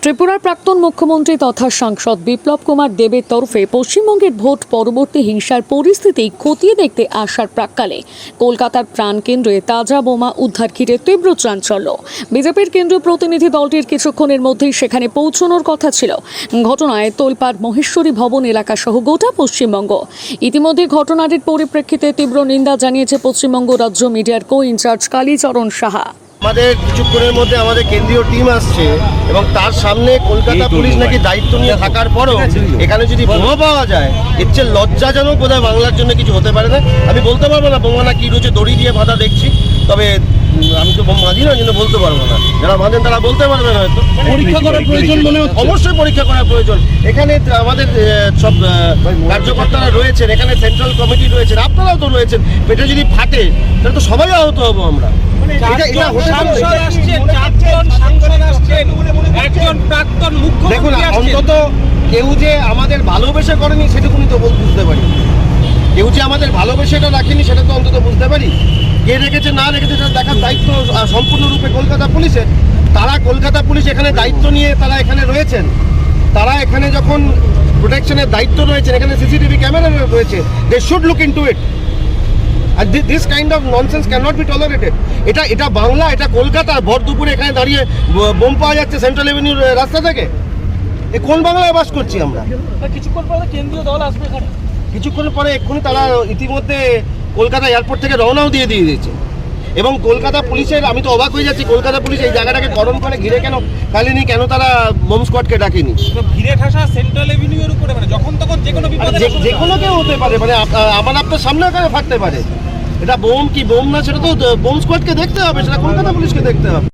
ত্রিপুরার প্রাক্তন মুখ্যমন্ত্রী তথা সাংসদ বিপ্লব কুমার দেবের তরফে পশ্চিমবঙ্গের ভোট পরবর্তী হিংসার পরিস্থিতি খতিয়ে দেখতে আসার প্রাক্কালে কলকাতার প্রাণকেন্দ্রে তাজা বোমা উদ্ধার ঘিরে তীব্র চাঞ্চল্য। বিজেপির কেন্দ্রীয় প্রতিনিধি দলটির কিছুক্ষণের মধ্যেই সেখানে পৌঁছানোর কথা ছিল। ঘটনায় তোলপাড় মহেশ্বরী ভবন এলাকা সহ গোটা পশ্চিমবঙ্গ। ইতিমধ্যে ঘটনাটির পরিপ্রেক্ষিতে তীব্র নিন্দা জানিয়েছে পশ্চিমবঙ্গ রাজ্য মিডিয়ার কো ইনচার্জ কালীচরণ সাহা। আমাদের কিছুক্ষণের মধ্যে আমাদের কেন্দ্রীয় টিম আসছে এবং তার সামনে কলকাতা পুলিশ নাকি দায়িত্ব নিয়ে থাকার পরও এখানে যদি বোমা পাওয়া যায়, এর চেয়ে লজ্জাজনক বোধহয় বাংলার জন্য কিছু হতে পারে না। আমি বলতে পারবো না বোমা না কি রয়েছে, দড়ি দিয়ে বাঁধা দেখছি, তবে আমি তো বাঁধি না, কিন্তু বলতে পারবো না। যারা বাঁধেন তারা বলতে পারবেন হয়তো। পরীক্ষা করার প্রয়োজন মনে হচ্ছে। অবশ্যই পরীক্ষা করার প্রয়োজন। এখানে আমাদের সব কার্যকর্তারা রয়েছেন, এখানে সেন্ট্রাল কমিটি রয়েছেন, আপনারাও তো রয়েছেন। পেটে যদি ফাটে তাহলে তো সবাই আহত হবো আমরা। দেখুন, অন্তত কেউ যে আমাদের ভালোবেসে করেনি সেটুকুনি তো বুঝতে পারি। কেউ যে আমাদের ভালোবেসেটা রাখেনি সেটা তো অন্তত বুঝতে পারি। কে রেখেছে না রেখেছে সেটা দেখার দায়িত্ব সম্পূর্ণরূপে কলকাতা পুলিশের। তারা কলকাতা পুলিশ এখানে দায়িত্ব নিয়ে তারা এখানে রয়েছেন। তারা এখানে যখন প্রোটেকশনের দায়িত্ব রয়েছেন, এখানে সিসিটিভি ক্যামেরা রয়েছে, they should look into it. আর this kind of nonsense can not be tolerated. এটা বাংলা, এটা কলকাতা। ভর দুপুরে এখানে দাঁড়িয়ে বোম পাওয়া যাচ্ছে সেন্ট্রাল এভিনিউর রাস্তা থেকে। এ কোন বাংলায় বাস করছি আমরা? কিছুক্ষণ পরে কেন্দ্রীয় দল আসবে এখানে। কিছুক্ষণ পরে এক্ষুনি তারা ইতিমধ্যে কলকাতা এয়ারপোর্ট থেকে রওনাও দিয়ে দিয়েছে। এবং কলকাতা পুলিশের, আমি তো অবাক হয়ে যাচ্ছি, কলকাতা পুলিশ এই জায়গাটাকে গরম করে ঘিরে কেন ফেলেনি, কেন তারা বোম স্কোয়াডকে ডাকেনি? ঘিরে ঠাসা সেন্ট্রাল এভিনিউর উপরে, মানে যখন তখন যে কোনো বিপদে যে কোনো কেউ হতে পারে, মানে আমার আপনার সামনে এখানে ফাটতে পারে। এটা বোম কি বোম না সেটা তো বোম স্কোয়াডকে দেখতে হবে, সেটা কলকাতা পুলিশকে দেখতে হবে।